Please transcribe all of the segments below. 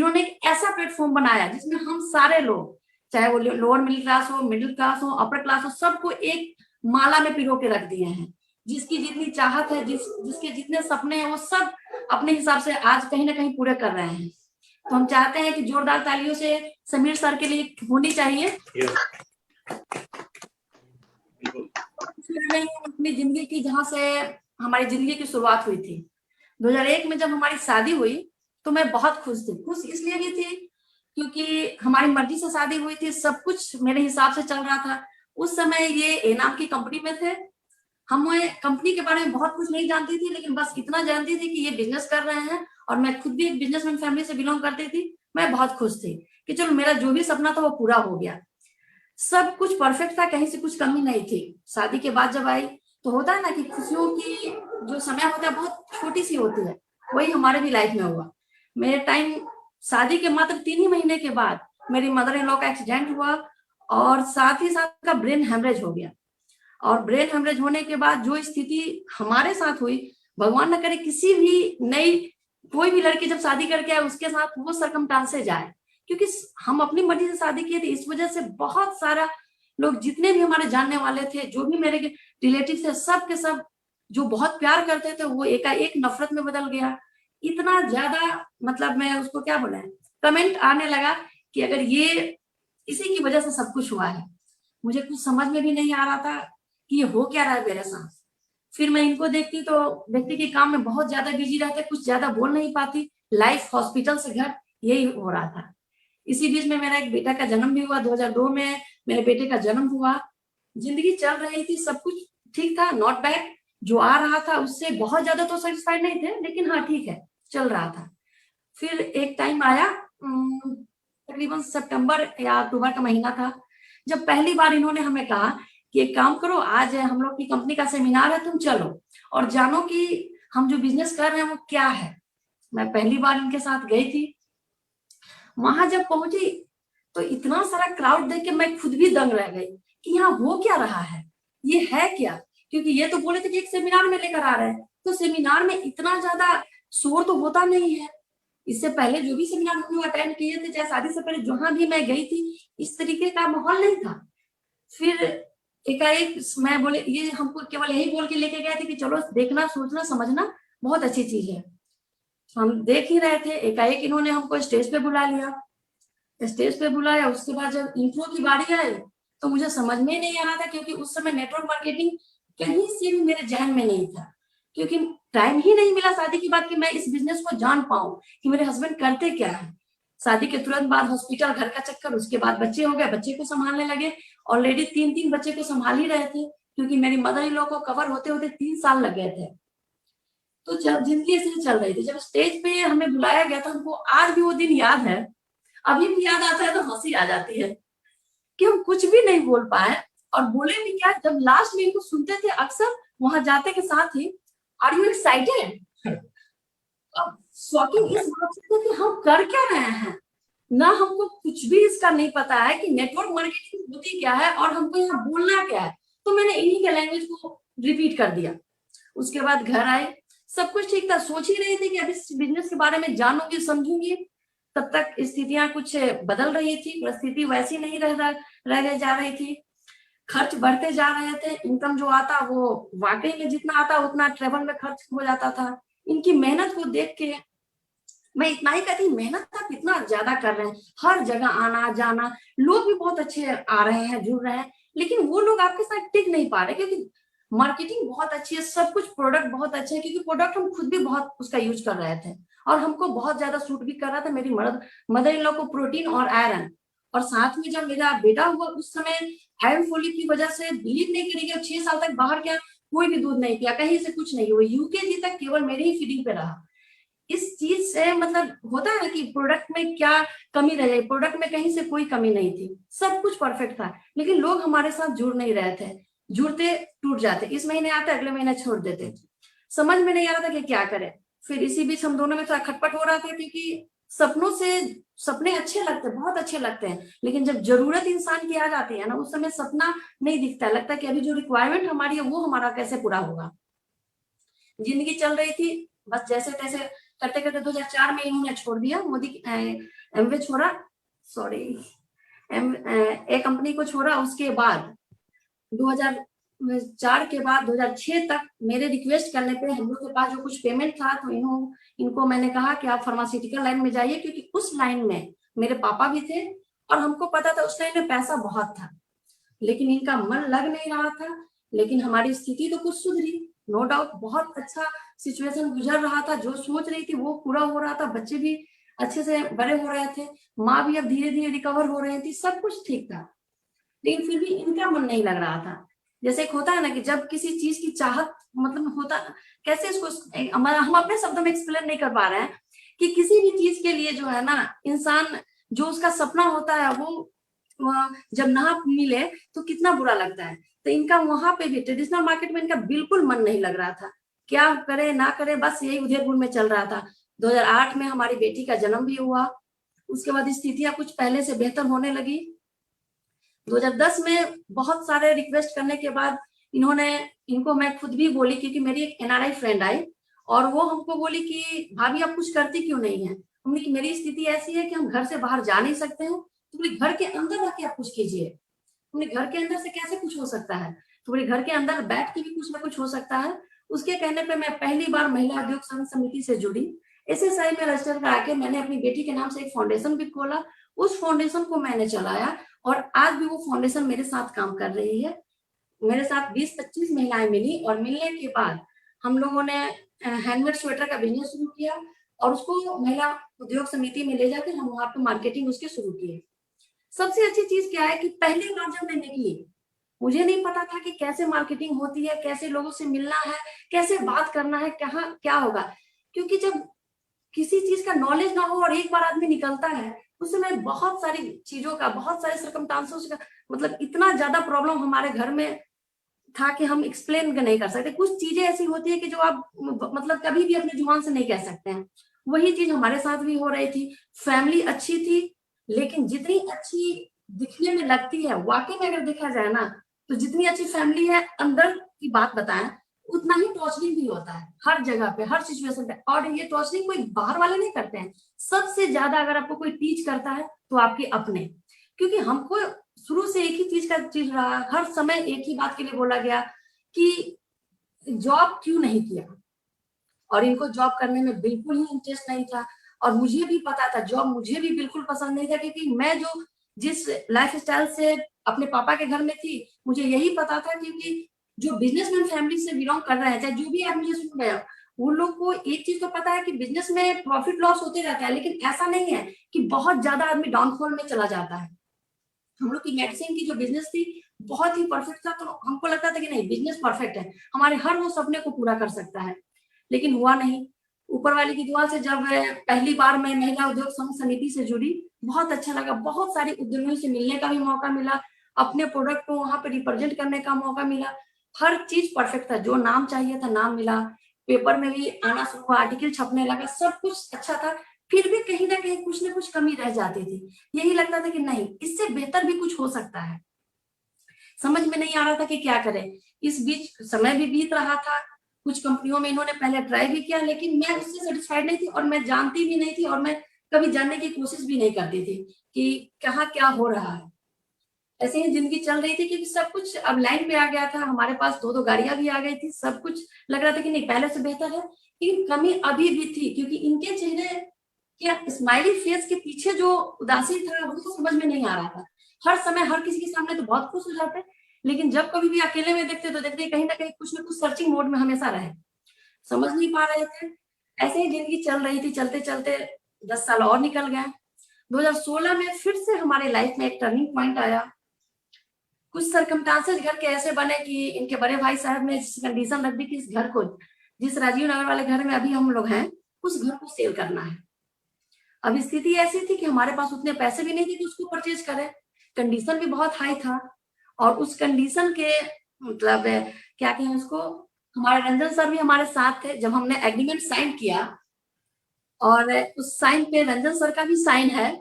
जिन्होंने एक ऐसा प्लेटफॉर्म बनाया जिसमें हम सारे लोग, चाहे वो लोअर मिडिल क्लास हो, मिडिल क्लास हो, अपर क्लास हो, सबको एक माला में पिरो के रख दिए हैं। जिसकी जितनी चाहत है, जिसके जितने सपने हैं, वो सब अपने हिसाब से आज कहीं ना कहीं पूरे कर रहे हैं। तो हम चाहते हैं कि जोरदार तालियों से समीर सर के लिए होनी चाहिए। अपनी जिंदगी की, जहां से हमारी जिंदगी की शुरुआत हुई थी, 2001 में जब हमारी शादी हुई तो मैं बहुत खुश थी। खुश इसलिए भी थी क्योंकि हमारी मर्जी से शादी हुई थी, सब कुछ मेरे हिसाब से चल रहा था। उस समय ये ए नाम की कंपनी में थे। हम कंपनी के बारे में बहुत कुछ नहीं जानती थी, लेकिन बस इतना जानती थी कि ये बिजनेस कर रहे हैं, और मैं खुद भी एक बिजनेसमैन फैमिली से बिलोंग करती थी। मैं बहुत खुश थी कि चलो मेरा जो भी सपना था वो पूरा हो गया। सब कुछ परफेक्ट था, कहीं से कुछ कमी नहीं थी। शादी के बाद जब आई तो होता है ना कि खुशियों की जो समय होता है बहुत छोटी सी होती है, वही हमारे भी लाइफ में हुआ। मेरे टाइम शादी के मात्र 3 ही महीने के बाद मेरी मदर इन लॉ का एक्सीडेंट हुआ, और साथ ही साथ का ब्रेन हेमरेज हो गया। और ब्रेन हेमरेज होने के बाद जो स्थिति हमारे साथ हुई, भगवान न करे किसी भी नई कोई भी लड़की जब शादी करके आए उसके साथ वो सरकमस्टांसेस आए, क्योंकि हम अपनी मर्जी से शादी किए थे। इस वजह से बहुत सारा लोग, जितने भी हमारे जानने वाले थे, जो भी मेरे रिलेटिव थे, सब के सब जो बहुत प्यार करते थे, वो एकाएक नफरत में बदल गया। इतना ज्यादा, मतलब मैं उसको क्या बोले, कमेंट आने लगा कि अगर ये इसी की वजह से सब कुछ हुआ है। मुझे कुछ समझ में भी नहीं आ रहा था कि ये हो क्या रहा है मेरे साथ। फिर मैं इनको देखती तो देखती कि काम में बहुत ज्यादा बिजी रहते, कुछ ज्यादा बोल नहीं पाती। लाइफ हॉस्पिटल से घर, यही हो रहा था। इसी बीच में मेरा एक बेटा का जन्म भी हुआ। 2002 में मेरे बेटे का जन्म हुआ। जिंदगी चल रही थी, सब कुछ ठीक था, नॉट बैड। जो आ रहा था उससे बहुत ज्यादा तो सेटिस्फाइड नहीं थे, लेकिन हाँ ठीक है, चल रहा था। फिर एक टाइम आया, तकरीबन सितंबर या अक्टूबर का महीना था, जब पहली बार इन्होंने हमें कहा कि एक काम करो, आज हम लोग की कंपनी का सेमिनार है, तुम चलो और जानो कि हम जो बिजनेस कर रहे हैं वो क्या है। मैं पहली बार इनके साथ गई थी। वहां जब पहुंची तो इतना सारा क्राउड देख के मैं खुद भी दंग रह गई कि यहाँ हो क्या रहा है, ये है क्या। क्योंकि ये तो बोले थे कि एक सेमिनार में लेकर आ रहे हैं, तो सेमिनार में इतना ज्यादा शोर तो होता नहीं है। इससे पहले जो भी सेमिनार हम लोग अटेंड किए थे, चाहे शादी से पहले जहां भी मैं गई थी, इस तरीके का माहौल नहीं था। फिर एकाएक मैं बोले, ये हमको केवल यही बोल के लेके गए थे कि चलो देखना, सोचना, समझना बहुत अच्छी चीज है। हम देख ही रहे थे, एकाएक इन्होंने हमको स्टेज पे बुला लिया। स्टेज पे बुलाया, उसके बाद जब इंट्रो की बारी आई तो मुझे समझ में नहीं आ रहा था, क्योंकि उस समय नेटवर्क मार्केटिंग कहीं से भी मेरे जहन में नहीं था। क्योंकि टाइम ही नहीं मिला शादी के बाद कि मैं इस बिजनेस को जान पाऊं कि मेरे हस्बैंड करते क्या है। शादी के तुरंत बाद हॉस्पिटल, घर का चक्कर, उसके बाद बच्चे हो गए, बच्चे को संभालने लगे। ऑलरेडी 3-3 बच्चे को संभाल ही रहे थे, क्योंकि मेरी मदर इन लॉ को कवर होते होते 3 साल लग गए थे। तो जब जिंदगी ऐसे चल रही थी, जब स्टेज पे हमें बुलाया गया था, हमको आज भी वो दिन याद है। अभी भी याद आता है तो हंसी आ जाती है कि हम कुछ भी नहीं बोल पाए। और बोले भी क्या, जब लास्ट में इनको सुनते थे अक्सर वहां जाते के साथ ही, आर यू एक्साइटेड। अब शॉकिंग इस बात से था कि हम कर क्या रहे हैं, ना हमको कुछ भी इसका नहीं पता है कि नेटवर्क मार्केटिंग होती क्या है और हमको यहाँ बोलना क्या है। तो मैंने इन्हीं के लैंग्वेज को रिपीट कर दिया। उसके बाद घर आए, सब कुछ ठीक था। सोच ही रही थी कि अभी इस बिजनेस के बारे में जानूंगी, समझूंगी। तब तक स्थितियां कुछ बदल रही थी, परिस्थिति वैसी नहीं रह जा रही थी। खर्च बढ़ते जा रहे थे। इनकम जो आता वो वाकई में जितना आता उतना ट्रेवल में खर्च हो जाता था। इनकी मेहनत को देख के मैं इतना ही कहती, मेहनत आप इतना ज्यादा कर रहे हैं, हर जगह आना जाना, लोग भी बहुत अच्छे आ रहे हैं, जुड़ रहे हैं, लेकिन वो लोग आपके साथ टिक नहीं पा रहे, क्योंकि मार्केटिंग बहुत अच्छी है, सब कुछ प्रोडक्ट बहुत अच्छे है, क्योंकि प्रोडक्ट हम खुद भी बहुत उसका यूज कर रहे थे और हमको बहुत ज्यादा सूट भी कर रहा था। मेरी मदर इन लॉ को प्रोटीन और आयरन, और साथ में जब मेरा बेटा हुआ उस समय आयरन फोलिक की वजह से बिलीव नहीं करेंगे, 6 साल तक बाहर गया, कोई भी दूध नहीं पिया, कहीं से कुछ नहीं हुआ, यूकेजी तक केवल मेरी ही फीडिंग पे रहा। इस चीज से मतलब होता है कि प्रोडक्ट में क्या कमी रह जाए, प्रोडक्ट में कहीं से कोई कमी नहीं थी, सब कुछ परफेक्ट था, लेकिन लोग हमारे साथ जुड़ नहीं रहे थे। जुड़ते टूट जाते, इस महीने आते अगले महीने छोड़ देते। समझ में नहीं आ रहा था कि क्या करें। फिर इसी बीच हम दोनों में थोड़ा खटपट हो रहा था, क्योंकि सपनों से, सपने अच्छे लगते हैं, बहुत अच्छे लगते हैं, लेकिन जब जरूरत इंसान की आ जाती है ना, उस समय सपना नहीं दिखता, लगता है कि अभी जो रिक्वायरमेंट हमारी है वो हमारा कैसे पूरा होगा। जिंदगी चल रही थी बस जैसे तैसे, करते करते 2004 में इन्होंने छोड़ दिया, मोदी एमवे छोड़ा, सॉरी ए कंपनी को छोड़ा। उसके बाद 2004 के बाद 2006 तक मेरे रिक्वेस्ट करने पे हम लोग के पास जो कुछ पेमेंट था, तो इनको मैंने कहा कि आप फार्मास्यूटिकल लाइन में जाइए, क्योंकि उस लाइन में मेरे पापा भी थे और हमको पता था उस लाइन में पैसा बहुत था, लेकिन इनका मन लग नहीं रहा था। लेकिन हमारी स्थिति तो कुछ सुधरी, नो डाउट, बहुत अच्छा सिचुएशन गुजर रहा था, जो सोच रही थी वो पूरा हो रहा था, बच्चे भी अच्छे से बड़े हो रहे थे, माँ भी अब धीरे धीरे रिकवर हो रही थी, सब कुछ ठीक था। लेकिन फिर भी इनका मन नहीं लग रहा था। जैसे एक होता है ना कि जब किसी चीज की चाहत, मतलब होता, कैसे इसको हम अपने शब्दों में एक्सप्लेन नहीं कर पा रहे हैं कि किसी भी चीज के लिए जो है ना, इंसान जो उसका सपना होता है वो जब ना मिले तो कितना बुरा लगता है। तो इनका वहां पे भी ट्रेडिशनल मार्केट में इनका बिल्कुल मन नहीं लग रहा था, क्या करे ना करे, बस यही उधेड़-बुन में चल रहा था। 2008 में हमारी बेटी का जन्म भी हुआ, उसके बाद स्थितियां कुछ पहले से बेहतर होने लगी। 2010 में बहुत सारे रिक्वेस्ट करने के बाद इनको मैं खुद भी बोली, क्योंकि मेरी एक एनआरआई फ्रेंड आई और वो हमको बोली कि भाभी आप कुछ करती क्यों नहीं है। हमने कि मेरी स्थिति ऐसी है कि हम घर से बाहर जा नहीं सकते हैं, तो बोली घर के अंदर रह के आप कुछ कीजिए। हमने घर के अंदर से कैसे कुछ हो सकता है, तो बोली घर के अंदर बैठ के भी कुछ ना कुछ हो सकता है। उसके कहने पे मैं पहली बार महिला उद्योग संघ समिति से जुड़ी, एसएसआई में रजिस्टर करा के मैंने अपनी बेटी के नाम से एक फाउंडेशन भी खोला, उस फाउंडेशन को मैंने चलाया और आज भी वो फाउंडेशन मेरे साथ काम कर रही है। मेरे साथ 20-25 महिलाएं मिली और मिलने के बाद हम लोगों ने हैंडमेड स्वेटर का बिजनेस शुरू किया और उसको महिला उद्योग समिति में ले जाकर हम वहां पे मार्केटिंग उसके शुरू किए। सबसे अच्छी चीज क्या है कि पहली बार जब मैं निकली, मुझे नहीं पता था कि कैसे मार्केटिंग होती है, कैसे लोगों से मिलना है, कैसे बात करना है, कहाँ क्या होगा। क्योंकि जब किसी चीज का नॉलेज ना हो और एक बार आदमी निकलता है, उस समय बहुत सारी चीजों का, बहुत सारे सर्कमस्टांसेस का, मतलब इतना ज्यादा प्रॉब्लम हमारे घर में था कि हम एक्सप्लेन नहीं कर सकते। कुछ चीजें ऐसी होती है कि जो आप मतलब कभी भी अपने जुबान से नहीं कह सकते हैं। वही चीज हमारे साथ भी हो रही थी। फैमिली अच्छी थी, लेकिन जितनी अच्छी दिखने में लगती है, वाकई में अगर देखा जाए ना, तो जितनी अच्छी फैमिली है अंदर की बात बताएं, उतना ही टॉर्चरिंग भी होता है हर जगह पे, हर सिचुएशन पे। और ये टॉर्चरिंग कोई बाहर वाले नहीं करते हैं, सबसे ज्यादा अगर आपको कोई टीच करता है तो आपके अपने। क्योंकि हमको शुरू से एक ही चीज रहा, हर समय एक ही बात के लिए बोला गया कि जॉब क्यों नहीं किया, और इनको जॉब करने में बिल्कुल ही इंटरेस्ट नहीं था। और मुझे भी पता था जॉब मुझे भी बिल्कुल पसंद नहीं था, क्योंकि मैं जिस लाइफ स्टाइल से अपने पापा के घर में थी, मुझे यही पता था, क्योंकि जो बिजनेसमैन फैमिली से बिलोंग कर रहे हैं, चाहे जो भी आप मुझे सुन रहे हो, वो लोग को एक चीज तो पता है कि बिजनेस में प्रॉफिट लॉस होते रहता है, लेकिन ऐसा नहीं है कि बहुत ज्यादा आदमी डाउनफॉल में चला जाता है। हम लोग की मेडिसिन की जो बिजनेस थी बहुत ही परफेक्ट था, तो हमको लगता था कि नहीं बिजनेस परफेक्ट है, हमारे हर वो सपने को पूरा कर सकता है, लेकिन हुआ नहीं। ऊपर वाले की दुआ से जब पहली बार मैं महिला उद्योग संघ समिति से जुड़ी, बहुत अच्छा लगा, बहुत सारे उद्यमियों से मिलने का भी मौका मिला, अपने प्रोडक्ट को वहां पे रिप्रेजेंट करने का मौका मिला, हर चीज परफेक्ट था, जो नाम चाहिए था नाम मिला, पेपर में भी आना शुरू हुआ, आर्टिकल छपने लगा, सब कुछ अच्छा था। फिर भी कहीं ना कहीं कुछ ना कुछ कमी रह जाती थी, यही लगता था कि नहीं इससे बेहतर भी कुछ हो सकता है। समझ में नहीं आ रहा था कि क्या करें। इस बीच समय भी बीत रहा था, कुछ कंपनियों में इन्होंने पहले ट्राई भी किया, लेकिन मैं उससे सेटिस्फाइड नहीं थी और मैं जानती भी नहीं थी और मैं कभी जानने की कोशिश भी नहीं करती थी कि कहाँ क्या हो रहा है। ऐसे ही जिंदगी चल रही थी, क्योंकि सब कुछ अब लाइन पे आ गया था, हमारे पास 2-2 गाड़ियां भी आ गई थी, सब कुछ लग रहा था कि नहीं पहले से बेहतर है। लेकिन कमी अभी भी थी, क्योंकि इनके चेहरे क्या स्माइली फेस के पीछे जो उदासी था वो समझ में नहीं आ रहा था। हर समय हर किसी के सामने तो बहुत खुश हो जाते, लेकिन जब कभी भी अकेले में देखते तो देखते कहीं ना कहीं कुछ ना कुछ सर्चिंग मोड में हमेशा रहे, समझ नहीं पा रहे थे। ऐसे ही जिंदगी चल रही थी, चलते चलते 10 साल और निकल गए। 2016 में फिर से हमारे लाइफ में एक टर्निंग पॉइंट आया। कुछ सरकमस्टांसेस घर के ऐसे बने कि इनके बड़े भाई साहब ने कंडीशन रख दी कि इस घर को, जिस राजीव नगर वाले घर में अभी हम लोग हैं, उस घर को सेल करना है। अब स्थिति ऐसी थी कि हमारे पास उतने पैसे भी नहीं थे कि उसको परचेज करें, कंडीशन भी बहुत हाई था। और उस कंडीशन के मतलब क्या कहें उसको, हमारे रंजन सर भी हमारे साथ थे जब हमने एग्रीमेंट साइन किया, और उस साइन पे रंजन सर का भी साइन है।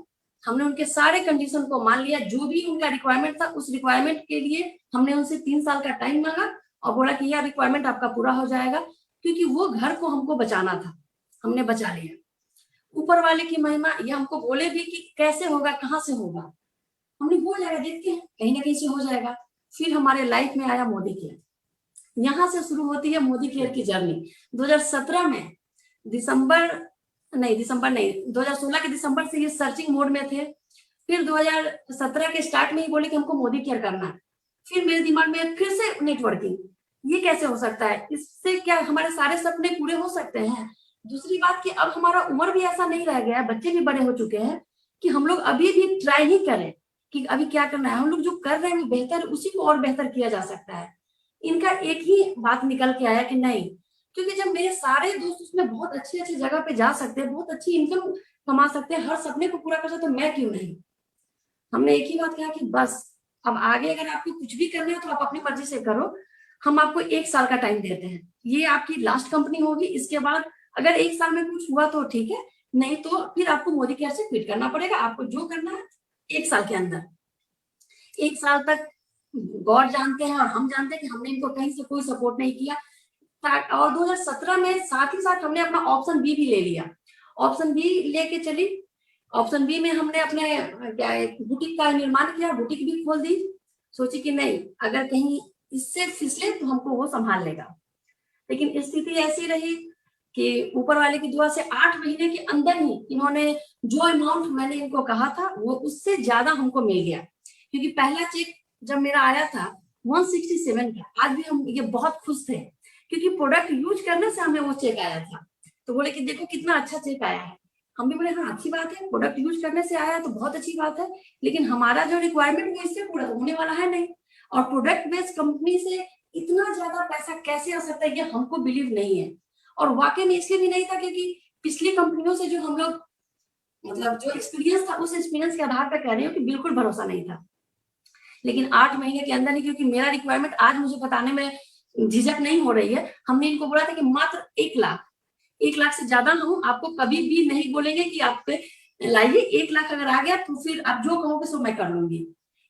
हमने उनके सारे कंडीशन को मान लिया, जो भी उनका रिक्वायरमेंट था उस रिक्वायरमेंट के लिए हमने उनसे 3 साल का टाइम मांगा और बोला कि यह रिक्वायरमेंट आपका पूरा हो जाएगा, क्योंकि वो घर को हमको बचाना था। हमने बचा लिया। ऊपर वाले की महिमा, ये हमको बोले भी कि कैसे होगा, कहाँ से होगा, हमने हो जाएगा, देखते हैं कहीं ना कहीं से हो जाएगा। फिर हमारे लाइफ में आया मोदी केयर। यहाँ से शुरू होती है मोदी केयर की जर्नी। 2017 में दिसंबर नहीं, 2016 के दिसंबर से ये सर्चिंग मोड में थे। फिर 2017 के स्टार्ट में ही बोले कि हमको मोदी केयर करना है। फिर मेरे दिमाग में फिर से नेटवर्किंग, ये कैसे हो सकता है, इससे क्या हमारे सारे सपने पूरे हो सकते हैं। दूसरी बात कि अब हमारा उम्र भी ऐसा नहीं रह गया है, बच्चे भी बड़े हो चुके हैं कि हम लोग अभी भी ट्राई ही करें कि अभी क्या करना है। हम लोग जो कर रहे हैं बेहतर, उसी को और बेहतर किया जा सकता है। इनका एक ही बात निकल के आया कि नहीं, क्योंकि जब मेरे सारे दोस्त उसमें बहुत अच्छी अच्छी जगह पे जा सकते हैं, बहुत अच्छी इनकम कमा सकते हैं, हर सपने को पूरा कर सकते हैं, तो मैं क्यों नहीं। हमने एक ही बात कहा कि बस अब आगे अगर आपको कुछ भी करना है तो आप अपनी मर्जी से करो, हम आपको 1 साल का टाइम देते हैं, ये आपकी लास्ट कंपनी होगी। इसके बाद अगर 1 साल में कुछ हुआ तो ठीक है, नहीं तो फिर आपको मोदी केयर से क्विट करना पड़ेगा। आपको जो करना है 1 साल के अंदर, 1 साल तक गॉड जानते हैं और हम जानते हैं कि हमने इनको कहीं से कोई सपोर्ट नहीं किया। और 2017 में साथ ही साथ हमने अपना ऑप्शन बी भी ले लिया। ऑप्शन बी लेके चली। ऑप्शन बी में हमने अपने बुटीक का निर्माण किया, बुटीक भी खोल दी। सोची कि नहीं, अगर कहीं इससे फिसले तो हमको वो संभाल लेगा। लेकिन स्थिति ऐसी रही कि ऊपर वाले की दुआ से 8 महीने के अंदर ही इन्होंने जो अमाउंट मैंने इनको कहा था वो उससे ज्यादा हमको मिल गया। क्योंकि पहला चेक जब मेरा आया था 167 का, आज भी हम ये बहुत खुश थे क्योंकि प्रोडक्ट यूज करने से हमें वो चेक आया था। तो बोले कि देखो कितना अच्छा चेक आया है। हम भी बोले हाँ अच्छी बात है, प्रोडक्ट यूज करने से आया है तो बहुत अच्छी बात है, लेकिन हमारा जो रिक्वायरमेंट वो इससे पूरा होने वाला है नहीं। और प्रोडक्ट बेस्ड कंपनी से इतना ज्यादा पैसा कैसे आ सकता है, ये हमको बिलीव नहीं है। और वाकई में इसलिए भी नहीं था क्योंकि पिछली कंपनियों से जो हम लोग मतलब जो एक्सपीरियंस था, उस एक्सपीरियंस के आधार पर कह रही हूँ कि बिल्कुल भरोसा नहीं था। लेकिन 8 महीने के अंदर ही, क्योंकि मेरा रिक्वायरमेंट आज मुझे बताने में झिझक नहीं हो रही है, हमने इनको बोला था कि मात्र 1 लाख से ज्यादा हम आपको कभी भी नहीं बोलेंगे कि आप पे लाइए। 1 लाख अगर आ गया तो फिर आप जो कहोगे सो मैं कर लूंगी,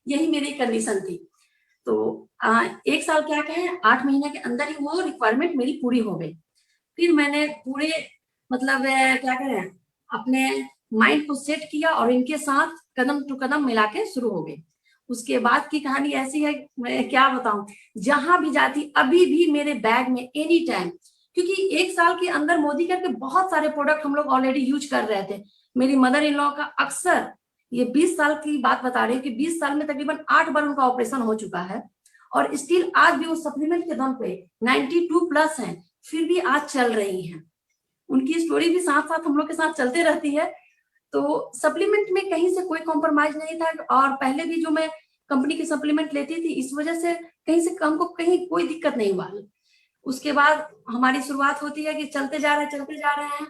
यही मेरी कंडीशन थी। तो 1 साल क्या कहें, 8 महीने के अंदर ही वो रिक्वायरमेंट मेरी पूरी हो गई। फिर मैंने पूरे मतलब क्या करें, अपने माइंड को सेट किया और इनके साथ कदम टू कदम मिला के शुरू हो गई। उसके बाद की कहानी ऐसी है, मैं क्या बताऊं, जहां भी जाती अभी भी मेरे बैग में एनी टाइम, क्योंकि 1 साल के अंदर मोदी करके बहुत सारे प्रोडक्ट हम लोग ऑलरेडी यूज कर रहे थे। मेरी मदर इन लॉ का अक्सर, ये 20 साल की बात बता रही हूँ कि 20 साल में तकरीबन 8 बार उनका ऑपरेशन हो चुका है और स्टिल आज भी वो सप्लीमेंट के दम पे 92 प्लस हैं, फिर भी आज चल रही हैं। उनकी स्टोरी भी साथ साथ हम लोग के साथ चलते रहती है। तो सप्लीमेंट में कहीं से कोई कॉम्प्रोमाइज नहीं था। और पहले भी जो मैं कंपनी की सप्लीमेंट लेती थी, इस वजह से कहीं से हमको कहीं कोई दिक्कत नहीं हुआ। उसके बाद हमारी शुरुआत होती है कि चलते जा रहे हैं,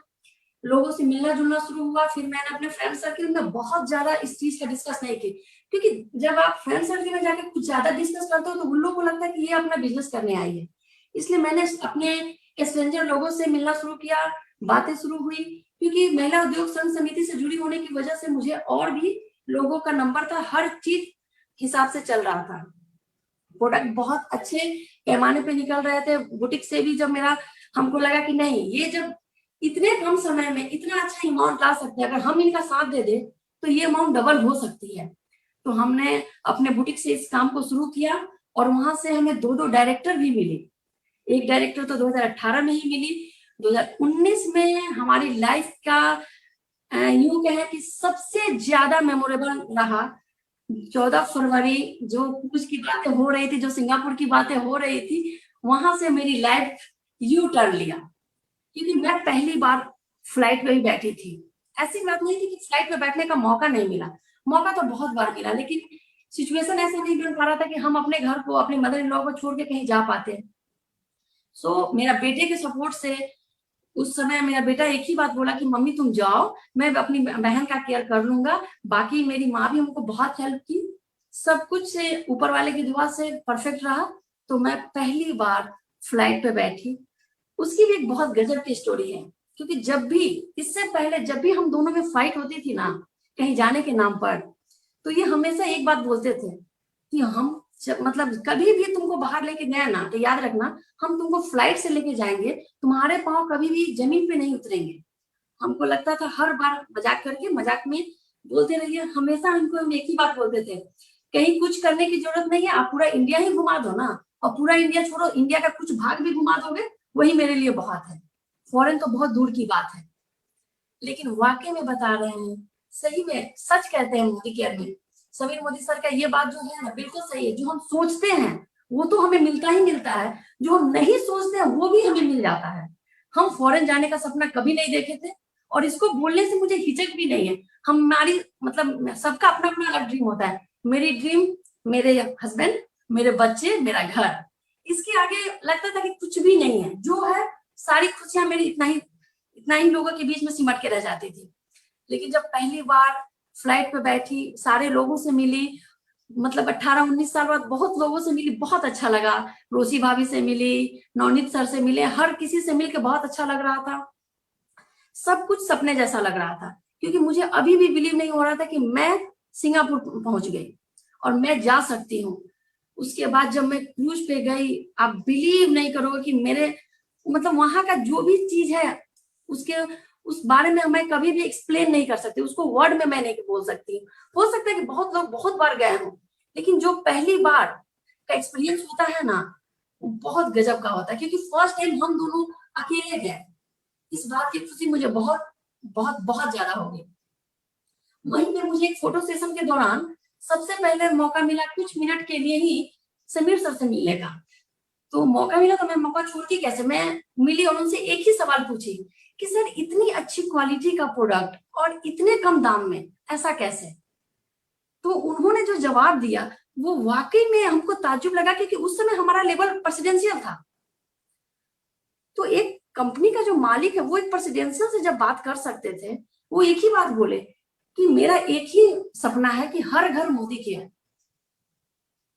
लोगों से मिलना जुलना शुरू हुआ। फिर मैंने अपने फ्रेंड सर्किल में बहुत ज्यादा इस चीज का डिस्कस नहीं की, क्योंकि जब आप फ्रेंड सर्किल में जाके कुछ ज्यादा डिस्कस करते हो तो उन लोगों को लगता है कि ये अपना बिजनेस करने आई है। इसलिए मैंने अपने स्ट्रेंजर लोगों से मिलना शुरू किया, बातें शुरू हुई। क्योंकि महिला उद्योग संघ समिति से जुड़ी होने की वजह से मुझे और भी लोगों का नंबर था, हर चीज हिसाब से चल रहा था। प्रोडक्ट बहुत अच्छे पैमाने पे निकल रहे थे। बुटीक से भी जब मेरा हमको लगा कि नहीं, ये जब इतने कम समय में इतना अच्छा अमाउंट ला सकते हैं, अगर हम इनका साथ दे दे तो ये अमाउंट डबल हो सकती है। तो हमने अपने बुटीक से इस काम को शुरू किया और वहां से हमें 2 डायरेक्टर भी मिले। एक डायरेक्टर तो 2018 में ही मिली, 2019 में हमारी लाइफ का यूं कहें कि सबसे ज्यादा मेमोरेबल रहा। 14 फरवरी जो क्रूज की बातें हो रही थी, जो सिंगापुर की बातें हो रही थी, वहां से मेरी लाइफ यू टर्न लिया। क्योंकि मैं पहली बार फ्लाइट में ही बैठी थी। ऐसी बात नहीं थी कि फ्लाइट में बैठने का मौका नहीं मिला, मौका तो बहुत बार मिला, लेकिन सिचुएशन ऐसा नहीं बन पा रहा था कि हम अपने घर को, अपने मदर इन लॉ को छोड़ के कहीं जा पाते। सो मेरा बेटे के सपोर्ट से उस समय मेरा बेटा एक ही बात बोला कि मम्मी तुम जाओ, मैं अपनी बहन का केयर कर लूंगा। बाकी मेरी माँ भी हमको बहुत हेल्प की, सब कुछ से ऊपर वाले की दुआ से परफेक्ट रहा। तो मैं पहली बार फ्लाइट पे बैठी। उसकी भी एक बहुत गजब की स्टोरी है, क्योंकि जब भी इससे पहले जब भी हम दोनों में फाइट होती थी ना कहीं जाने के नाम पर, तो ये हमेशा एक बात बोलते थे कि हम मतलब कभी भी तुमको बाहर लेके गए ना तो याद रखना, हम तुमको फ्लाइट से लेके जाएंगे, तुम्हारे पाँव कभी भी जमीन पे नहीं उतरेंगे। हमको लगता था हर बार मजाक करके मजाक में बोलते रहिए, हमेशा हमको हम एक ही बात बोलते थे, कहीं कुछ करने की जरूरत नहीं है, आप पूरा इंडिया ही घुमा दो ना, और पूरा इंडिया छोड़ो, इंडिया का कुछ भाग भी घुमा दोगे वही मेरे लिए बहुत है, फॉरेन तो बहुत दूर की बात है। लेकिन वाकई में बता रहे हैं, सही में सच कहते हैं मोदी केयर में, समीर मोदी सर का ये बात जो है ना बिल्कुल सही है, जो हम सोचते हैं वो तो हमें मिलता ही मिलता है, जो हम नहीं सोचते हैं वो भी हमें मिल जाता है। हम फॉरेन जाने का सपना कभी नहीं देखे थे, और इसको बोलने से मुझे हिचक भी नहीं है। हमारी मतलब सबका अपना अपना अलग ड्रीम होता है, मेरी ड्रीम मेरे हस्बैंड, मेरे बच्चे, मेरा घर, इसके आगे लगता था कि कुछ भी नहीं है, जो है सारी खुशियां मेरी इतना ही लोगों के बीच में सिमट के रह जाती थी। लेकिन जब पहली बार फ्लाइट पे बैठी, सारे लोगों से मिली, मतलब 18-19 साल बाद बहुत लोगों से मिली, बहुत अच्छा लगा, रोशी भाभी से मिली, नवनीत सर से मिले, हर किसी से मिलकर बहुत अच्छा लग रहा था, सब कुछ सपने जैसा लग रहा था, क्योंकि मुझे अभी भी बिलीव नहीं हो रहा था कि मैं सिंगापुर पहुंच गई और मैं जा सकती हूँ। उसके बाद जब मैं क्रूज पे गई, आप बिलीव नहीं करोगे कि मेरे मतलब वहां का जो भी चीज है उसके उस बारे में मैं कभी भी एक्सप्लेन नहीं कर सकती, उसको वर्ड में मैं नहीं बोल सकती। हो सकता है कि बहुत लोग बहुत बार गए हों, लेकिन जो पहली बार का एक्सपीरियंस होता है ना, वो बहुत गजब का होता है, क्योंकि फर्स्ट टाइम हम दोनों अकेले गए। इस बात की खुशी मुझे बहुत बहुत बहुत ज्यादा होगी। वहीं पे मुझे एक फोटो सेशन के दौरान सबसे पहले मौका मिला कुछ मिनट के लिए ही समीर सर से मिलने का। तो मौका मिला तो मैं मौका छोड़ती कैसे, मैं मिली और उनसे एक ही सवाल पूछी कि सर इतनी अच्छी क्वालिटी का प्रोडक्ट और इतने कम दाम में ऐसा कैसे। तो उन्होंने जो जवाब दिया वो वाकई में हमको ताज्जुब लगा, क्योंकि उस समय हमारा लेवल प्रेसिडेंशियल था। तो एक कंपनी का जो मालिक है वो एक प्रेसिडेंशियल से जब बात कर सकते थे, वो एक ही बात बोले कि मेरा एक ही सपना है कि हर घर मोदी के है।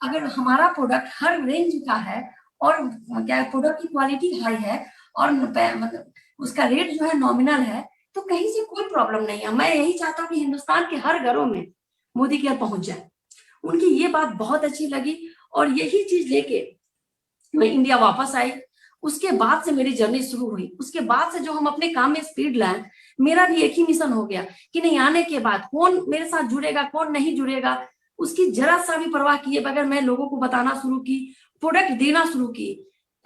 अगर हमारा प्रोडक्ट हर रेंज का है और क्या प्रोडक्ट की क्वालिटी हाई है और मतलब उसका रेट जो है नॉमिनल है, तो कहीं से कोई प्रॉब्लम नहीं है। मैं यही चाहता हूँ कि हिंदुस्तान के हर घरों में मोदी केयर पहुंच जाए। उनकी ये बात बहुत अच्छी लगी और यही चीज लेके मैं इंडिया वापस आई। उसके बाद से मेरी जर्नी शुरू हुई। उसके बाद से जो हम अपने काम में स्पीड लाए, मेरा भी एक ही मिशन हो गया कि नहीं, आने के बाद कौन मेरे साथ जुड़ेगा कौन नहीं जुड़ेगा उसकी जरा सा भी परवाह किए बगैर मैं लोगों को बताना शुरू की, प्रोडक्ट देना शुरू की।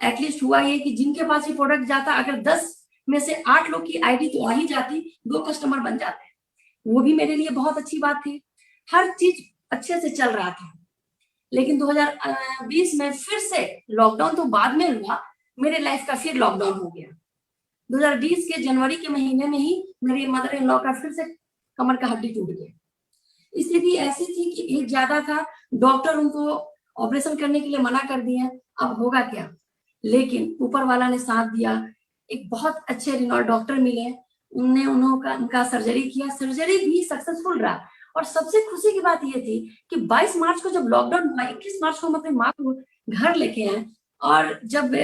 एटलीस्ट हुआ ये कि जिनके पास ये प्रोडक्ट जाता, अगर 10 में से 8 लोग की आईडी तो आ ही जाती, 2 कस्टमर बन जाते, वो भी मेरे लिए बहुत अच्छी बात थी। हर चीज अच्छे से चल रहा था। लेकिन 2020 में फिर से लॉकडाउन तो बाद में हुआ, मेरे लाइफ का फिर लॉकडाउन हो गया। 2020 के जनवरी के महीने में ही मेरी मदर इन लॉ का फिर से कमर का हड्डी टूट गया। स्थिति ऐसी थी कि एज ज्यादा था, डॉक्टर उनको ऑपरेशन करने के लिए मना कर दिए, अब होगा क्या। लेकिन ऊपर वाला ने साथ दिया, एक बहुत अच्छे रिनॉल्ड डॉक्टर मिले, उनका सर्जरी किया, सर्जरी भी सक्सेसफुल रहा। और सबसे खुशी की बात यह थी कि 22 मार्च को जब लॉकडाउन हुआ, 21 मार्च को हम अपनी माँ को घर लेके आए, और जब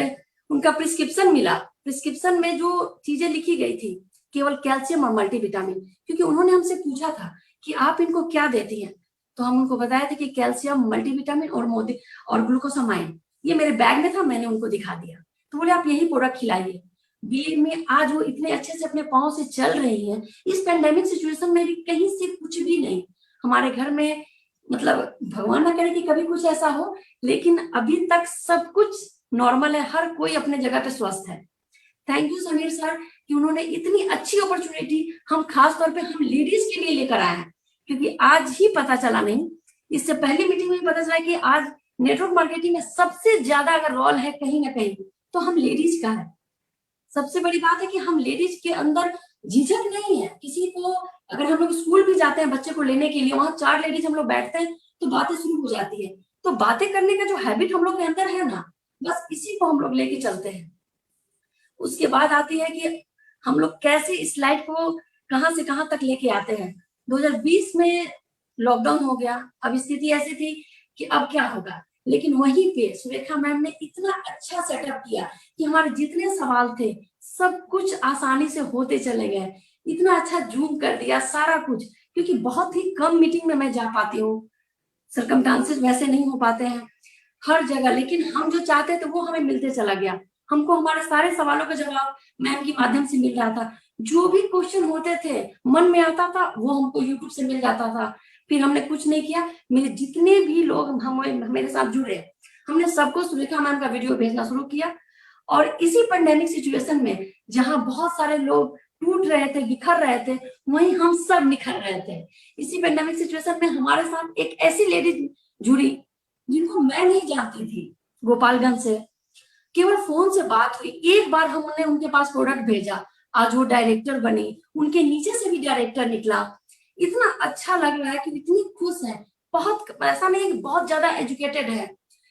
उनका प्रिस्क्रिप्शन मिला, प्रिस्क्रिप्शन में जो चीजें लिखी गई थी केवल कैल्शियम और मल्टीविटामिन, क्योंकि उन्होंने हमसे पूछा था कि आप इनको क्या देती हैं, तो हम उनको बताया था कि कैल्शियम, मल्टीविटामिन और ग्लूकोसामाइन, ये मेरे बैग में था, मैंने उनको दिखा दिया। तो बोले आप यही प्रोडक्ट खिलाइए। बीच में आज वो इतने अच्छे से अपने पाँव से चल रही हैं। इस पेंडेमिक सिचुएशन में भी कहीं से कुछ भी नहीं हमारे घर में, मतलब भगवान ना करे कि कभी कुछ ऐसा हो, लेकिन अभी तक सब कुछ नॉर्मल है, हर कोई अपने जगह पे स्वस्थ है। थैंक यू समीर सर कि उन्होंने इतनी अच्छी अपॉर्चुनिटी हम खास तौर पे हम लेडीज के लिए लेकर आए हैं, क्योंकि आज ही पता चला, नहीं इससे पहली मीटिंग में पता चला कि आज नेटवर्क मार्केटिंग में सबसे ज्यादा अगर रोल है कहीं ना कहीं तो हम लेडीज का है। सबसे बड़ी बात है कि हम लेडीज के अंदर झिझक नहीं है किसी को। अगर हम लोग स्कूल भी जाते हैं बच्चे को लेने के लिए, वहां 4 लेडीज हम लोग बैठते हैं तो बातें शुरू हो जाती है। तो बातें करने का जो हैबिट हम लोग के अंदर है ना, बस इसी को हम लोग लेके चलते हैं। उसके बाद आती है कि हम लोग कैसे इस लाइफ को कहां से कहां तक लेके आते हैं। 2020 में लॉकडाउन हो गया, अब स्थिति ऐसी थी कि अब क्या होगा, लेकिन वहीं पे सुरेखा मैम ने इतना अच्छा सेटअप किया कि हमारे जितने सवाल थे सब कुछ आसानी से होते चले गए। इतना अच्छा जूम कर दिया सारा कुछ, क्योंकि बहुत ही कम मीटिंग में मैं जा पाती हूँ, सरकमस्टांसेस वैसे नहीं हो पाते हैं हर जगह, लेकिन हम जो चाहते थे वो हमें मिलते चला गया। हमको हमारे सारे सवालों का जवाब मैम के माध्यम से मिल रहा था। जो भी क्वेश्चन होते थे मन में आता था वो हमको यूट्यूब से मिल जाता था। फिर हमने कुछ नहीं किया, मेरे जितने भी लोग मेरे साथ जुड़े, हमने सबको सुरेखा मैम का वीडियो भेजना शुरू किया। और इसी पेंडेमिक सिचुएशन में जहां बहुत सारे लोग टूट रहे थे, बिखर रहे थे, वहीं हम सब निखर रहे थे। इसी पेंडेमिक सिचुएशन में हमारे साथ एक ऐसी लेडी जुड़ी जिनको मैं नहीं जानती थी, गोपालगंज से, केवल फोन से बात हुई, एक बार हमने उनके पास प्रोडक्ट भेजा, आज वो डायरेक्टर बनी, उनके नीचे से भी डायरेक्टर निकला। इतना अच्छा लग रहा है कि इतनी खुश है, बहुत, ऐसा नहीं है, बहुत ज्यादा एजुकेटेड है।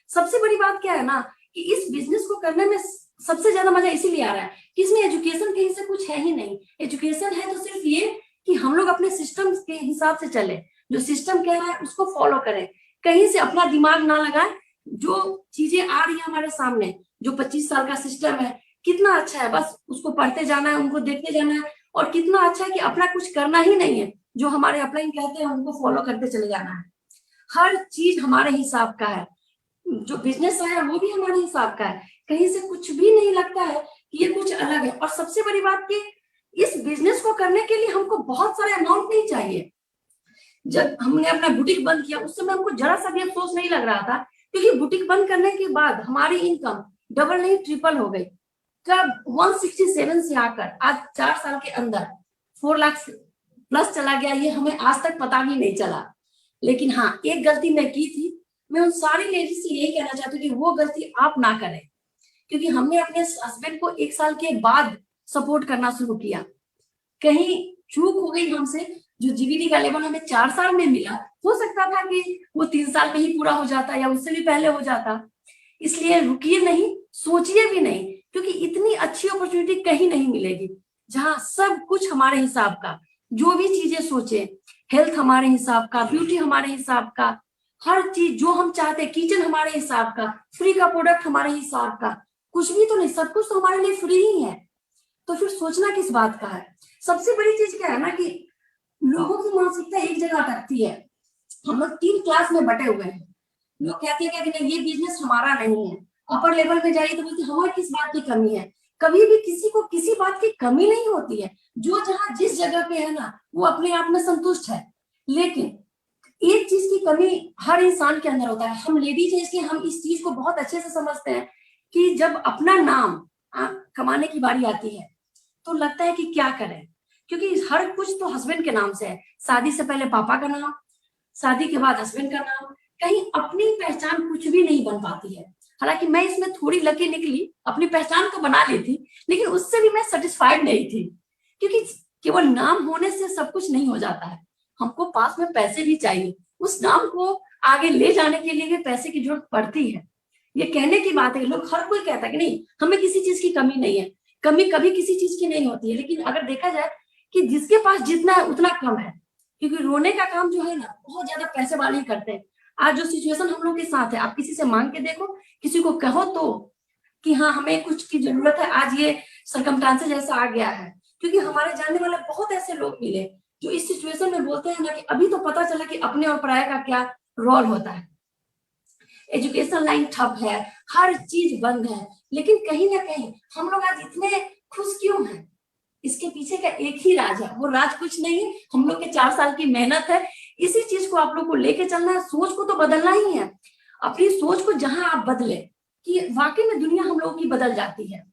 सबसे बड़ी बात क्या है ना कि इस बिजनेस को करने में सबसे ज्यादा मजा इसीलिए आ रहा है कि इसमें एजुकेशन कहीं से कुछ है ही नहीं। एजुकेशन है तो सिर्फ ये कि हम लोग अपने सिस्टम के हिसाब से चले, जो सिस्टम कह रहा है उसको फॉलो करें, कहीं से अपना दिमाग ना लगाएं। जो चीजें आ रही है हमारे सामने, जो 25 साल का सिस्टम है, कितना अच्छा है, बस उसको पढ़ते जाना है, उनको देखते जाना है। और कितना अच्छा है कि अपना कुछ करना ही नहीं है, जो हमारे अपलाइन कहते हैं उनको फॉलो करते चले जाना है। हर चीज हमारे हिसाब का है, जो बिजनेस है वो भी हमारे हिसाब का है, कहीं से कुछ भी नहीं लगता है कि ये कुछ अलग है। और सबसे बड़ी बात कि इस बिजनेस को करने के लिए हमको बहुत सारे अमाउंट नहीं चाहिए। जब हमने अपना बुटीक बंद किया उस समय हमको जरा सा भी अफसोस नहीं लग रहा था, क्योंकि बुटीक बंद करने के बाद हमारी इनकम डबल नहीं ट्रिपल हो गई। कब 167 से आकर आज 4 साल के अंदर 4 लाख प्लस चला गया, ये हमें आज तक पता भी नहीं चला। लेकिन हाँ, एक गलती मैं की थी, मैं उन सारी लेडीज से यही कहना चाहती हूँ कि वो गलती आप ना करें, क्योंकि हमने अपने हस्बैंड को 1 साल के बाद सपोर्ट करना शुरू किया। कहीं चूक हो गई हमसे, जो जीबीडी का लेवल हमें 4 साल में मिला, हो सकता था कि वो 3 साल में ही पूरा हो जाता या उससे भी पहले हो जाता। इसलिए रुकिए नहीं, सोचिए भी नहीं, क्योंकि इतनी अच्छी अपॉर्चुनिटी कहीं नहीं मिलेगी जहां सब कुछ हमारे हिसाब का, जो भी चीजें सोचे, हेल्थ हमारे हिसाब का, ब्यूटी हमारे हिसाब का, हर चीज जो हम चाहते, किचन हमारे हिसाब का, फ्री का प्रोडक्ट हमारे हिसाब का, कुछ भी तो नहीं, सब कुछ तो हमारे लिए फ्री ही है। तो फिर सोचना किस बात का है। सबसे बड़ी चीज क्या है ना कि लोगों की मानसिकता एक जगह अटकती है। हम लोग 3 क्लास में बटे हुए हैं। लोग कहते हैं कि नहीं, ये बिजनेस हमारा नहीं है। अपर लेवल पे जाइए तो बोलते हमारी किस बात की कमी है। कभी भी किसी को किसी बात की कमी नहीं होती है, जो जहां जिस जगह पे है ना वो अपने आप में संतुष्ट है। लेकिन एक चीज की कमी हर इंसान के अंदर होता है। हम लेडीज हैं इसलिए हम इस चीज को बहुत अच्छे से समझते हैं कि जब अपना नाम कमाने की बारी आती है तो लगता है कि क्या करें, क्योंकि हर कुछ तो हस्बैंड के नाम से है। शादी से पहले पापा का नाम, शादी के बाद हस्बैंड का नाम, कहीं अपनी पहचान कुछ भी नहीं बन पाती है। हालांकि मैं इसमें थोड़ी लकी निकली, अपनी पहचान तो बना ली थी, लेकिन उससे भी मैं सेटिस्फाइड नहीं थी, क्योंकि केवल नाम होने से सब कुछ नहीं हो जाता है। हमको पास में पैसे भी चाहिए, उस नाम को आगे ले जाने के लिए भी पैसे की जरूरत पड़ती है। ये कहने की बात है, लोग हर कोई कहता है कि नहीं हमें किसी चीज की कमी नहीं है, कमी कभी किसी चीज की नहीं होती है। लेकिन अगर देखा जाए कि जिसके पास जितना है उतना कम है, क्योंकि रोने का काम जो है ना बहुत ज्यादा पैसे वाले ही करते हैं। आज जो सिचुएशन हम लोग के साथ है, आप किसी से मांग के देखो, किसी को कहो तो कि हाँ हमें कुछ की जरूरत है, आज ये सरकमस्टांसेस जैसा आ गया है। क्योंकि हमारे जानने वाले बहुत ऐसे लोग मिले जो इस सिचुएशन में बोलते हैं ना कि अभी तो पता चला कि अपने और पराये का क्या रोल होता है। एजुकेशन लाइन ठप है, हर चीज बंद है, लेकिन कहीं ना कहीं हम लोग आज इतने खुश क्यों हैं? इसके पीछे का एक ही राज है, वो राज कुछ नहीं है, हम लोग के 4 साल की मेहनत है। इसी चीज को आप लोग को लेके चलना है, सोच को तो बदलना ही है। अपनी सोच को जहां आप बदले कि वाकई में दुनिया हम लोगों की बदल जाती है।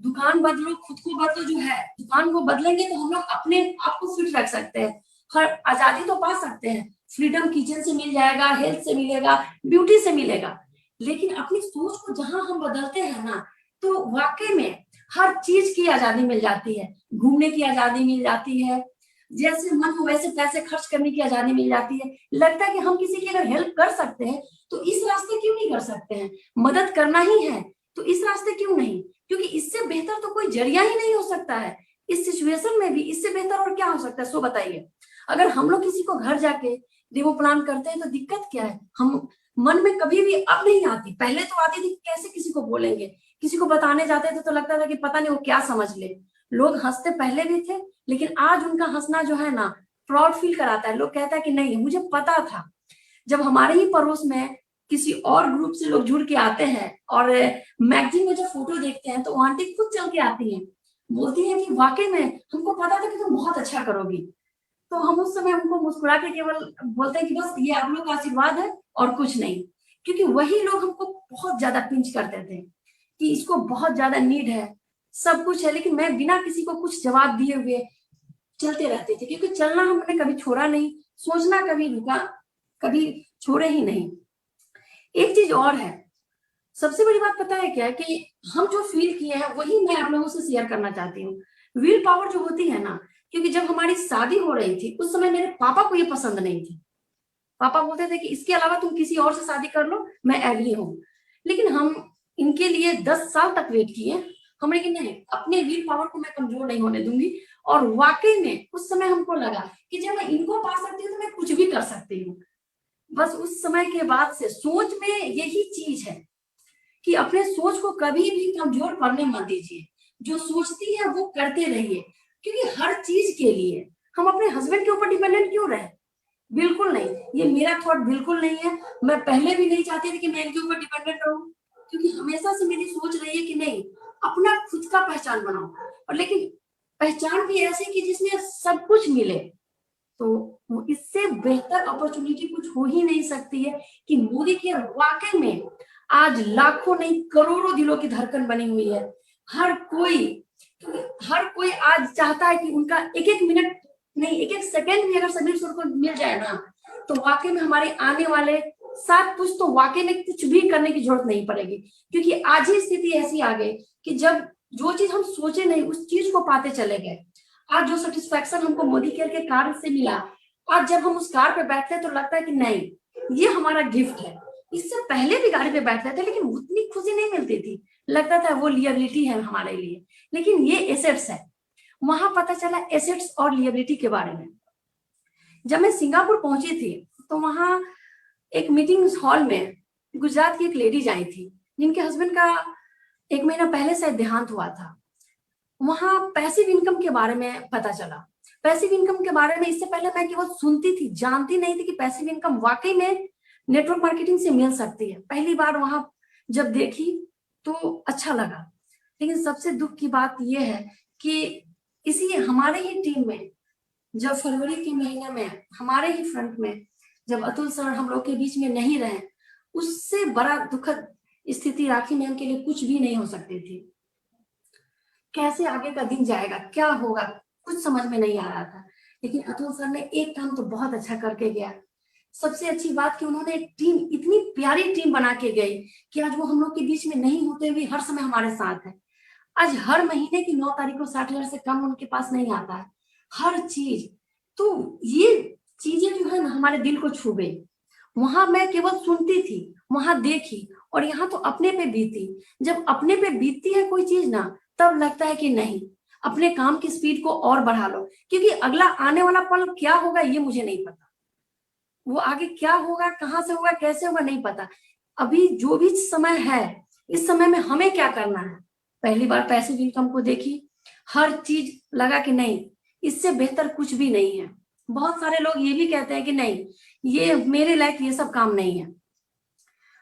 दुकान बदलो, खुद को बदलो, जो है दुकान को बदलेंगे तो हम लोग अपने आप को फिट रख सकते हैं, हर आजादी तो पा सकते हैं। फ्रीडम किचन से मिल जाएगा, हेल्थ से मिलेगा, ब्यूटी से मिलेगा। लेकिन अपनी सोच को जहां हम बदलते हैं ना, तो वाकई में हर चीज की आजादी मिल जाती है। घूमने की आजादी मिल जाती है, जैसे मन हो वैसे पैसे खर्च करने की आजादी मिल जाती है। लगता है कि हम किसी की अगर हेल्प कर सकते हैं तो इस रास्ते क्यों नहीं कर सकते हैं। मदद करना ही है तो इस रास्ते क्यों नहीं, क्योंकि इससे बेहतर तो कोई जरिया ही नहीं हो सकता है। इस सिचुएशन में भी इससे बेहतर और क्या हो सकता है, सो बताइए। अगर हम लोग किसी को घर जाके डेमो प्लान करते हैं तो दिक्कत क्या है, हम मन में कभी भी अब नहीं आती, पहले तो आती थी कैसे किसी को बोलेंगे, किसी को बताने जाते थे तो लगता था कि पता नहीं वो क्या समझ ले। लोग हंसते पहले भी थे, लेकिन आज उनका हंसना जो है ना प्राउड फील कराता है। लोग कहता है कि नहीं मुझे पता था। जब हमारे ही पड़ोस में किसी और ग्रुप से लोग जुड़ के आते हैं और मैगजीन में जब फोटो देखते हैं तो वो आंटी खुद चल के आती हैं, बोलती है कि वाकई में हमको पता था कि तुम बहुत अच्छा करोगी। तो हम उस समय उनको मुस्कुरा के केवल बोलते हैं कि बस ये आप लोग का आशीर्वाद है और कुछ नहीं। क्योंकि वही लोग हमको बहुत ज्यादा पिंच करते थे कि इसको बहुत ज्यादा नीड है, सब कुछ है, लेकिन मैं बिना किसी को कुछ जवाब दिए हुए चलते रहते थे, क्योंकि चलना हमने कभी छोड़ा नहीं, सोचना कभी रुका, कभी छोड़े ही नहीं। एक चीज और है, सबसे बड़ी बात पता है क्या है कि हम जो फील किए हैं वही मैं आप लोगों से शेयर करना चाहती हूँ। विल पावर जो होती है ना, क्योंकि जब हमारी शादी हो रही थी उस समय मेरे पापा को ये पसंद नहीं थी। पापा बोलते थे कि इसके अलावा तुम किसी और से शादी कर लो, मैं एग्री हूँ। लेकिन हम इनके लिए 10 साल तक वेट किए। हमने कि नहीं, अपने विल पावर को मैं कमजोर नहीं होने दूंगी। और वाकई में उस समय हमको लगा कि जब मैं इनको पा सकती हूँ तो मैं कुछ भी कर सकती हूँ। बस उस समय के बाद से सोच में यही चीज है कि अपने सोच को कभी भी कमजोर पड़ने मत दीजिए। जो सोचती है वो करते रहिए, क्योंकि हर चीज के लिए हम अपने हस्बैंड के ऊपर डिपेंडेंट क्यों रहे? बिल्कुल नहीं, ये मेरा थॉट बिल्कुल नहीं है। मैं पहले भी नहीं चाहती थी कि मैं इनके ऊपर डिपेंडेंट रहूं, क्योंकि हमेशा से मेरी सोच रही है कि नहीं, अपना खुद का पहचान बनाओ। और लेकिन पहचान भी ऐसे कि जिसमें सब कुछ मिले। तो इससे बेहतर अपॉर्चुनिटी कुछ हो ही नहीं सकती है कि मोदी केयर वाकई में आज लाखों नहीं करोड़ों दिलों की धड़कन बनी हुई है। हर कोई हर कोई आज चाहता है कि उनका एक एक मिनट नहीं, एक एक सेकंड भी अगर समीर सुर को मिल जाए ना, तो वाकई में हमारे आने वाले साथ कुछ तो वाकई में कुछ भी करने की जरूरत नहीं पड़ेगी। क्योंकि आज ही स्थिति ऐसी आ गई कि जब जो चीज हम सोचे नहीं उस चीज को पाते चले गए। आज जो सेटिस्फेक्शन हमको मोदी केयर के कार्ड से मिला, आज जब हम उस कार पे बैठते हैं तो लगता है कि नहीं, ये हमारा गिफ्ट है। इससे पहले भी गाड़ी पे बैठते थे लेकिन उतनी खुशी नहीं मिलती थी, लगता था वो लिएबिलिटी है हमारे लिए, लेकिन ये एसेट्स है। वहां पता चला एसेट्स और लिएबिलिटी के बारे में। जब मैं सिंगापुर पहुंची थी तो वहां एक मीटिंग हॉल में गुजरात की एक लेडीज आई थी, जिनके हस्बैंड का 1 महीना पहले से देहांत हुआ था। वहां पैसिव इनकम के बारे में पता चला। पैसिव इनकम के बारे में इससे पहले मैं केवल सुनती थी, जानती नहीं थी कि पैसिव इनकम वाकई में नेटवर्क मार्केटिंग से मिल सकती है। पहली बार वहां जब देखी तो अच्छा लगा। लेकिन सबसे दुख की बात यह है कि इसी हमारे ही टीम में जब फरवरी के महीने में हमारे ही फ्रंट में जब अतुल सर हम लोग के बीच में नहीं रहे, उससे बड़ा दुखद स्थिति राखी मैम के लिए कुछ भी नहीं हो सकती थी। कैसे आगे का दिन जाएगा, क्या होगा, कुछ समझ में नहीं आ रहा था। लेकिन अतुल सर ने एक काम तो बहुत अच्छा करके गया। सबसे अच्छी बात कि उन्होंने एक टीम, इतनी प्यारी टीम बना के गई कि आज वो हम लोग के बीच में नहीं होते हुए हर समय हमारे साथ है। आज हर महीने की 9 तारीख को 60,000 से कम उनके पास नहीं आता है, हर चीज। तो ये चीजें जो है ना हमारे दिल को छू गई। वहां मैं केवल सुनती थी, वहां देखी, और यहाँ तो अपने पे बीती। जब अपने पे बीतती है कोई चीज ना, तब लगता है कि नहीं, अपने काम की स्पीड को और बढ़ा लो, क्योंकि अगला आने वाला पल क्या होगा ये मुझे नहीं पता। वो आगे क्या होगा, कहाँ से होगा, कैसे होगा, नहीं पता। अभी जो भी समय है, इस समय में हमें क्या करना है। पहली बार पैसिव इनकम को देखी, हर चीज लगा कि नहीं, इससे बेहतर कुछ भी नहीं है। बहुत सारे लोग ये भी कहते हैं कि नहीं, ये मेरे लायक ये सब काम नहीं है,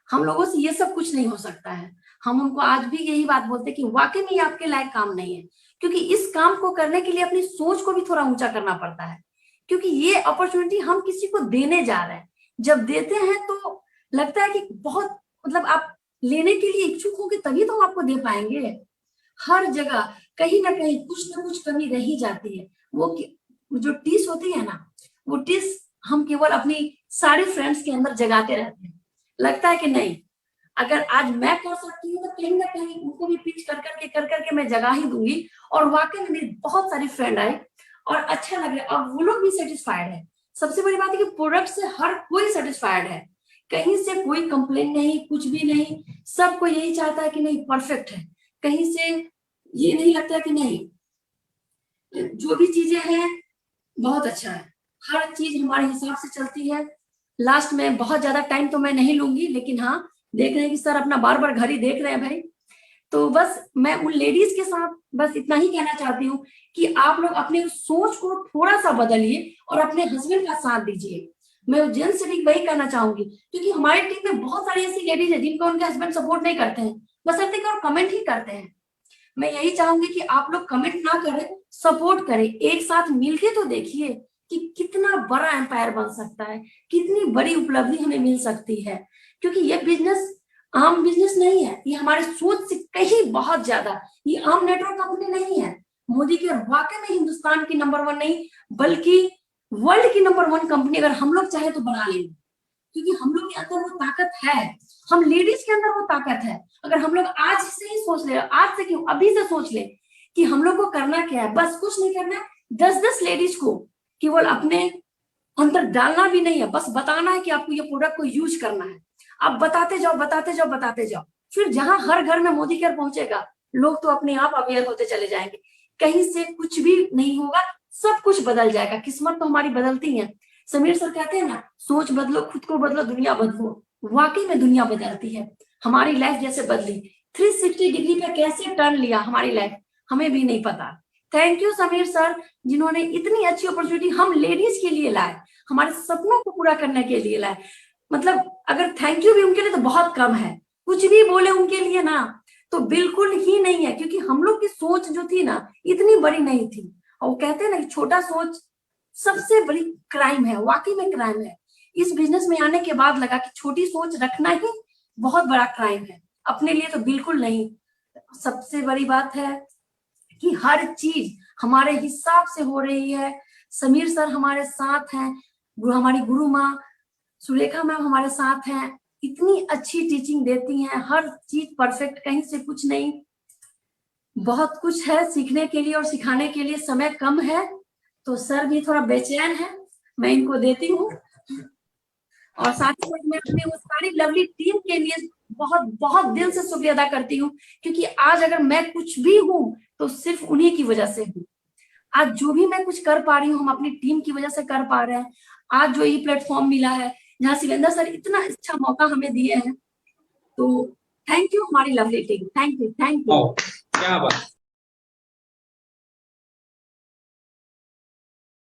हम लोगों से ये सब कुछ नहीं हो सकता है। हम उनको आज भी यही बात बोलते हैं कि वाकई में ये आपके लायक काम नहीं है, क्योंकि इस काम को करने के लिए अपनी सोच को भी थोड़ा ऊंचा करना पड़ता है। क्योंकि ये अपॉर्चुनिटी हम किसी को देने जा रहे हैं, जब देते हैं तो लगता है कि बहुत, मतलब आप लेने के लिए इच्छुक होंगे तभी तो हम आपको दे पाएंगे। हर जगह कहीं ना कुछ कमी रह ही जाती है। वो जो टीस होती है ना, वो टीस हम केवल अपनी सारे फ्रेंड्स के अंदर जगाते रहते हैं। लगता है कि नहीं, अगर आज मैं कर सकती हूँ तो कहीं ना कहीं उनको भी पिच कर करके मैं जगा ही दूंगी। और वाकई में मेरी बहुत सारी फ्रेंड आए और अच्छा लग रहा है, और वो लोग भी सेटिस्फाइड है। सबसे बड़ी बात है कि प्रोडक्ट से हर कोई सेटिस्फाइड है, कहीं से कोई कंप्लेन नहीं, कुछ भी नहीं। सबको यही चाहता है कि नहीं, परफेक्ट है। कहीं से ये नहीं लगता कि नहीं, जो भी चीजें हैं बहुत अच्छा है, हर चीज हमारे हिसाब से चलती है। लास्ट में बहुत ज्यादा टाइम तो मैं नहीं लूंगी, लेकिन हाँ, देख रहे हैं कि सर अपना बार बार घड़ी देख रहे हैं भाई। तो बस मैं उन लेडीज के साथ बस इतना ही कहना चाहती हूँ कि आप लोग अपने सोच को थोड़ा सा बदलिए और अपने हस्बैंड का साथ दीजिए। मैं जेंट्स से भी वही कहना चाहूंगी, क्योंकि हमारी टीम में बहुत सारी ऐसी लेडीज है जिनको उनके हस्बैंड सपोर्ट नहीं करते हैं, बस और कमेंट ही करते हैं। मैं यही चाहूंगी कि आप लोग कमेंट ना करें, सपोर्ट करें, एक साथ मिलके तो देखिए कि कितना बड़ा एम्पायर बन सकता है, कितनी बड़ी उपलब्धि हमें मिल सकती है। क्योंकि ये बिजनेस आम बिजनेस नहीं है, ये हमारे सोच से कहीं बहुत ज्यादा, ये आम नेटवर्क कंपनी नहीं है। मोदी के वाकई में हिंदुस्तान की नंबर 1 नहीं बल्कि वर्ल्ड की नंबर 1 कंपनी अगर हम लोग चाहे तो बना लेंगे, क्योंकि हम लोग के अंदर वो ताकत है, हम लेडीज के अंदर वो ताकत है। अगर हम लोग आज से ही सोच ले, आज से क्यों, अभी से सोच ले कि हम लोग को करना क्या है, बस कुछ नहीं करना है, 10-10 लेडीज को केवल अपने अंदर डालना भी नहीं है, बस बताना है कि आपको ये प्रोडक्ट को यूज करना है। आप बताते जाओ बताते जाओ बताते जाओ, फिर जहां हर घर में मोदी केयर पहुंचेगा, लोग तो अपने आप अवेयर होते चले जाएंगे। कहीं से कुछ भी नहीं होगा, सब कुछ बदल जाएगा। किस्मत तो हमारी बदलती है। समीर सर कहते हैं ना, सोच बदलो, खुद को बदलो, दुनिया बदलो। वाकई में दुनिया बदलती है। हमारी लाइफ जैसे बदली, 360 डिग्री पे कैसे टर्न लिया हमारी लाइफ, हमें भी नहीं पता। थैंक यू समीर सर, जिन्होंने इतनी अच्छी अपॉर्चुनिटी हम लेडीज के लिए लाए, हमारे सपनों को पूरा करने के लिए लाए। मतलब अगर थैंक यू भी उनके लिए तो बहुत कम है, कुछ भी बोले उनके लिए ना तो बिल्कुल ही नहीं है, क्योंकि हम लोग की सोच जो थी ना इतनी बड़ी नहीं थी। और वो कहते हैं ना कि छोटा सोच सबसे बड़ी क्राइम है, वाकई में क्राइम है। इस बिजनेस में आने के बाद लगा कि छोटी सोच रखना ही बहुत बड़ा क्राइम है, अपने लिए तो बिल्कुल नहीं। सबसे बड़ी बात है कि हर चीज हमारे हिसाब से हो रही है। समीर सर हमारे साथ हैं, हमारी गुरु माँ सुलेखा मैम हमारे साथ हैं, इतनी अच्छी टीचिंग देती हैं, हर चीज परफेक्ट, कहीं से कुछ नहीं। बहुत कुछ है सीखने के लिए और सिखाने के लिए, समय कम है तो सर भी थोड़ा बेचैन है, मैं इनको देती हूँ। और साथ ही साथ मैं अपने उस सारी लवली टीम के लिए बहुत बहुत दिल से शुक्रिया अदा करती हूँ, क्योंकि आज अगर मैं कुछ भी हूँ तो सिर्फ उन्हीं की वजह से हूँ। आज जो भी मैं कुछ कर पा रही हूँ हम अपनी टीम की वजह से कर पा रहे हैं। आज जो ये प्लेटफॉर्म मिला है जहाँ शिवेंद्र सर इतना अच्छा मौका हमें दिए हैं, तो थैंक यू हमारी lovely team, thank you thank you. क्या बात।